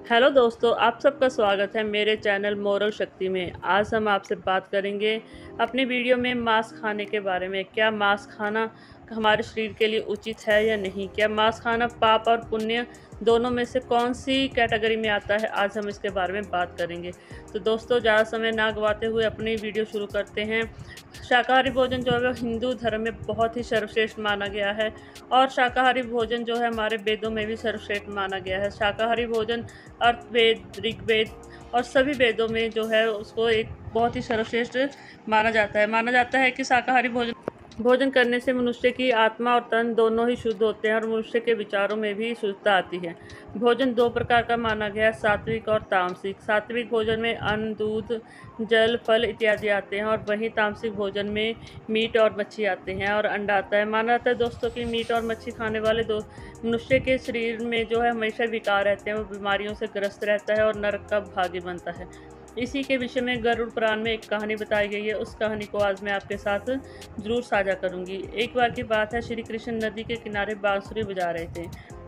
Hello दोस्तों, आप सबका स्वागत है मेरे चैनल मोरल शक्ति में। आज हम आपसे बात करेंगे अपनी वीडियो में मांस खाने के बारे में। क्या मांस खाना हमारे शरीर के लिए उचित है या नहीं? क्या मांस खाना पाप और पुण्य दोनों में से कौन सी कैटेगरी में आता है? आज हम इसके बारे में बात करेंगे। तो दोस्तों, ज़्यादा समय ना गवाते हुए अपनी वीडियो शुरू करते हैं। शाकाहारी भोजन जो है वो हिंदू धर्म में बहुत ही सर्वश्रेष्ठ माना गया है और शाकाहारी भोजन जो है हमारे वेदों में भी सर्वश्रेष्ठ माना गया है। शाकाहारी भोजन अर्थवेद, ऋग्वेद और सभी वेदों में जो है उसको एक बहुत ही सर्वश्रेष्ठ माना जाता है। माना जाता है कि शाकाहारी भोजन भोजन करने से मनुष्य की आत्मा और तन दोनों ही शुद्ध होते हैं और मनुष्य के विचारों में भी शुद्धता आती है। भोजन दो प्रकार का माना गया है, सात्विक और तामसिक। सात्विक भोजन में अन्न, दूध, जल, फल इत्यादि आते हैं और वहीं तामसिक भोजन में मीट और मच्छी आते हैं और अंडा आता है। माना जाता है दोस्तों कि मीट और मच्छी खाने वाले दो मनुष्य के शरीर में जो है हमेशा विकार रहते हैं, वो बीमारियों से ग्रस्त रहता है और नरक का भागी बनता है। इसी के विषय में गरुड़ पुराण में एक कहानी बताई गई है। उस कहानी को आज मैं आपके साथ ज़रूर साझा करूंगी। एक बार की बात है, श्री कृष्ण नदी के किनारे बांसुरी बजा रहे थे।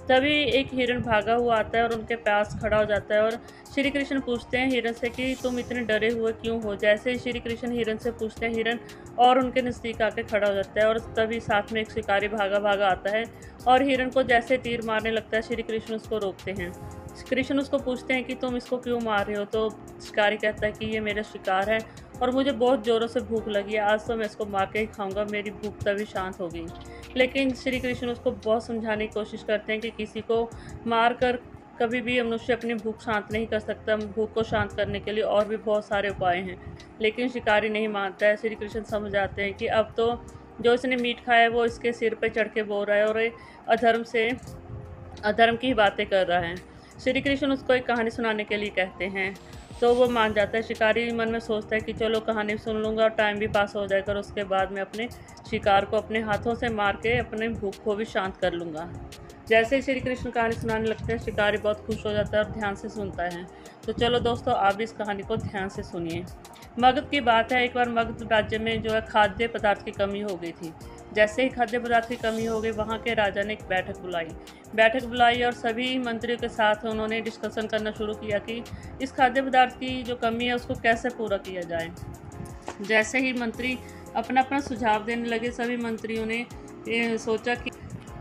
तभी एक हिरण भागा हुआ आता है और उनके पास खड़ा हो जाता है और श्री कृष्ण पूछते हैं हिरण से कि तुम इतने डरे हुए क्यों हो। जैसे ही श्री कृष्ण हिरण से पूछते हैं, हिरण और उनके नज़दीक आके खड़ा हो जाता है और तभी साथ में एक शिकारी भागा भागा आता है और हिरण को जैसे तीर मारने लगता है, श्री कृष्ण उसको रोकते हैं। कृष्ण उसको पूछते हैं कि तुम इसको क्यों मार रहे हो। तो शिकारी कहता है कि ये मेरा शिकार है और मुझे बहुत ज़ोरों से भूख लगी है, आज तो मैं इसको मार के ही खाऊंगा, मेरी भूख तभी शांत हो गई। लेकिन श्री कृष्ण उसको बहुत समझाने की कोशिश करते हैं कि किसी को मार कर कभी भी मनुष्य अपनी भूख शांत नहीं कर सकता। भूख को शांत करने के लिए और भी बहुत सारे उपाय हैं, लेकिन शिकारी नहीं मानता है। श्री कृष्ण समझ जाते हैं कि अब तो जो इसने मीट खाया है वो इसके सिर पे चढ़ के बोल रहा है और ये अधर्म की बातें कर रहा है। श्री कृष्ण उसको एक कहानी सुनाने के लिए कहते हैं तो वो मान जाता है। शिकारी मन में सोचता है कि चलो कहानी सुन लूँगा और टाइम भी पास हो जाएगा और उसके बाद मैं अपने शिकार को अपने हाथों से मार के अपने भूख को भी शांत कर लूँगा। जैसे ही श्री कृष्ण कहानी सुनाने लगते हैं, शिकारी बहुत खुश हो जाता है और ध्यान से सुनता है। तो चलो दोस्तों, आप भी इस कहानी को ध्यान से सुनिए। मगध की बात है, एक बार मगध राज्य में जो है खाद्य पदार्थ की कमी हो गई थी। जैसे ही खाद्य पदार्थ की कमी हो गई, वहाँ के राजा ने एक बैठक बुलाई और सभी मंत्रियों के साथ उन्होंने डिस्कशन करना शुरू किया कि इस खाद्य पदार्थ की जो कमी है उसको कैसे पूरा किया जाए। जैसे ही मंत्री अपना अपना सुझाव देने लगे, सभी मंत्रियों ने सोचा कि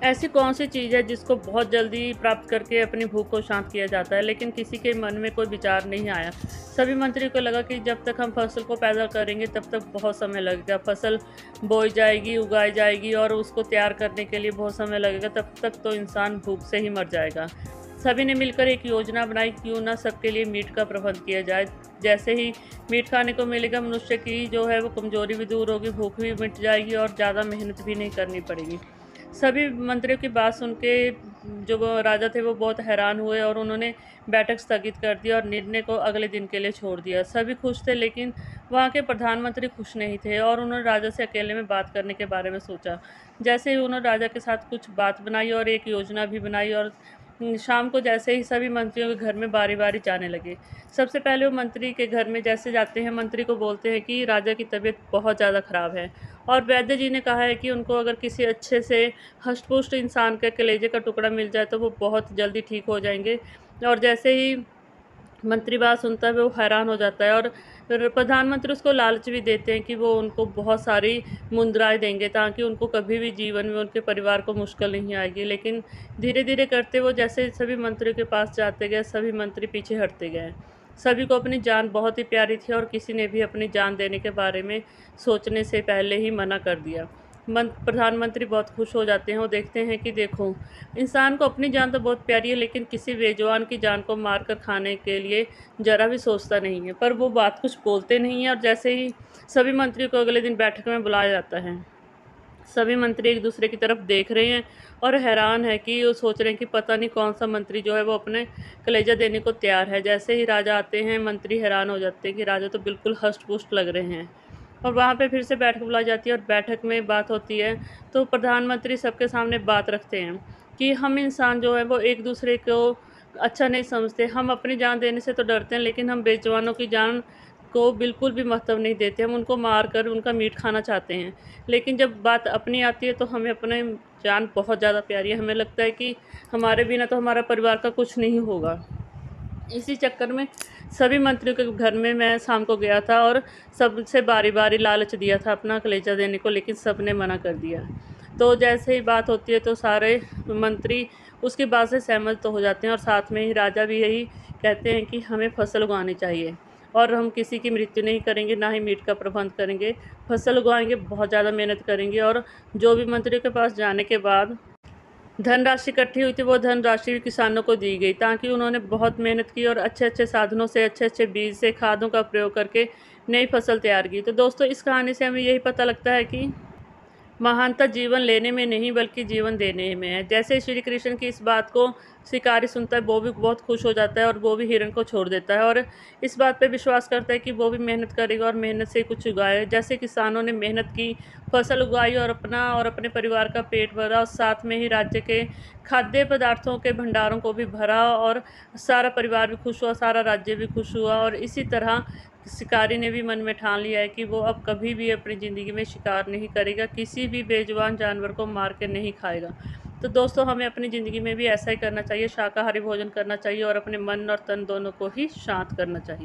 ऐसी कौन सी चीज़ है जिसको बहुत जल्दी प्राप्त करके अपनी भूख को शांत किया जाता है। लेकिन किसी के मन में कोई विचार नहीं आया। सभी मंत्रियों को लगा कि जब तक हम फसल को पैदा करेंगे तब तक बहुत समय लगेगा, फसल बोई जाएगी, उगाई जाएगी और उसको तैयार करने के लिए बहुत समय लगेगा, तब तक तो इंसान भूख से ही मर जाएगा। सभी ने मिलकर एक योजना बनाई, क्यों ना सबके लिए मीट का प्रबंध किया जाए। जैसे ही मीट खाने को मिलेगा, मनुष्य की जो है वो कमजोरी भी दूर होगी, भूख भी मिट जाएगी और ज़्यादा मेहनत भी नहीं करनी पड़ेगी। सभी मंत्रियों की बात सुन के जो वो राजा थे वो बहुत हैरान हुए और उन्होंने बैठक स्थगित कर दी और निर्णय को अगले दिन के लिए छोड़ दिया। सभी खुश थे, लेकिन वहाँ के प्रधानमंत्री खुश नहीं थे और उन्होंने राजा से अकेले में बात करने के बारे में सोचा। जैसे ही उन्होंने राजा के साथ कुछ बात बनाई और एक योजना भी बनाई और शाम को जैसे ही सभी मंत्रियों के घर में बारी बारी जाने लगे। सबसे पहले वो मंत्री के घर में जैसे जाते हैं, मंत्री को बोलते हैं कि राजा की तबीयत बहुत ज़्यादा ख़राब है और वैद्य जी ने कहा है कि उनको अगर किसी अच्छे से हष्ट-पुष्ट इंसान के कलेजे का टुकड़ा मिल जाए तो वो बहुत जल्दी ठीक हो जाएंगे। और जैसे ही मंत्री बात सुनता है वो हैरान हो जाता है और फिर प्रधानमंत्री उसको लालच भी देते हैं कि वो उनको बहुत सारी मुद्राएं देंगे ताकि उनको कभी भी जीवन में उनके परिवार को मुश्किल नहीं आएगी। लेकिन धीरे धीरे करते वो जैसे सभी मंत्रियों के पास जाते गए, सभी मंत्री पीछे हटते गए। सभी को अपनी जान बहुत ही प्यारी थी और किसी ने भी अपनी जान देने के बारे में सोचने से पहले ही मना कर दिया। प्रधानमंत्री बहुत खुश हो जाते हैं और देखते हैं कि देखो, इंसान को अपनी जान तो बहुत प्यारी है, लेकिन किसी बेजुबान की जान को मार कर खाने के लिए ज़रा भी सोचता नहीं है। पर वो बात कुछ बोलते नहीं हैं और जैसे ही सभी मंत्रियों को अगले दिन बैठक में बुलाया जाता है, सभी मंत्री एक दूसरे की तरफ देख रहे हैं और हैरान है कि वो सोच रहे हैं कि पता नहीं कौन सा मंत्री जो है वो अपने कलेजा देने को तैयार है। जैसे ही राजा आते हैं, मंत्री हैरान हो जाते हैं कि राजा तो बिल्कुल हष्ट पुष्ट लग रहे हैं। और वहाँ पे फिर से बैठक बुलाई जाती है और बैठक में बात होती है। तो प्रधानमंत्री सबके सामने बात रखते हैं कि हम इंसान जो है वो एक दूसरे को अच्छा नहीं समझते। हम अपनी जान देने से तो डरते हैं, लेकिन हम बेजुबानों की जान को बिल्कुल भी महत्व नहीं देते। हम उनको मार कर उनका मीट खाना चाहते हैं, लेकिन जब बात अपनी आती है तो हमें अपने जान बहुत ज़्यादा प्यारी है। हमें लगता है कि हमारे बिना तो हमारा परिवार का कुछ नहीं होगा। इसी चक्कर में सभी मंत्रियों के घर में मैं शाम को गया था और सबसे बारी-बारी लालच दिया था अपना कलेजा देने को, लेकिन सबने मना कर दिया। तो जैसे ही बात होती है तो सारे मंत्री उसकी बात से सहमत तो हो जाते हैं और साथ में ही राजा भी यही कहते हैं कि हमें फसल उगानी चाहिए और हम किसी की मृत्यु नहीं करेंगे, ना ही मीट का प्रबंध करेंगे। फसल उगाएँगे, बहुत ज़्यादा मेहनत करेंगे और जो भी मंत्रियों के पास जाने के बाद धनराशि इकट्ठी हुई थी, वो धनराशि भी किसानों को दी गई, ताकि उन्होंने बहुत मेहनत की और अच्छे-अच्छे साधनों से, अच्छे-अच्छे बीज से, खादों का प्रयोग करके नई फसल तैयार की। तो दोस्तों, इस कहानी से हमें यही पता लगता है कि महानता जीवन लेने में नहीं बल्कि जीवन देने में है। जैसे श्री कृष्ण की इस बात को शिकारी सुनता है, वो भी बहुत खुश हो जाता है और वो भी हिरण को छोड़ देता है और इस बात पे विश्वास करता है कि वो भी मेहनत करेगा और मेहनत से कुछ उगाए। जैसे किसानों ने मेहनत की, फसल उगाई और अपना और अपने परिवार का पेट भरा और साथ में ही राज्य के खाद्य पदार्थों के भंडारों को भी भरा और सारा परिवार भी खुश हुआ, सारा राज्य भी खुश हुआ। और इसी तरह शिकारी ने भी मन में ठान लिया है कि वो अब कभी भी अपनी ज़िंदगी में शिकार नहीं करेगा, किसी भी बेजुबान जानवर को मार के नहीं खाएगा। तो दोस्तों, हमें अपनी ज़िंदगी में भी ऐसा ही करना चाहिए, शाकाहारी भोजन करना चाहिए और अपने मन और तन दोनों को ही शांत करना चाहिए।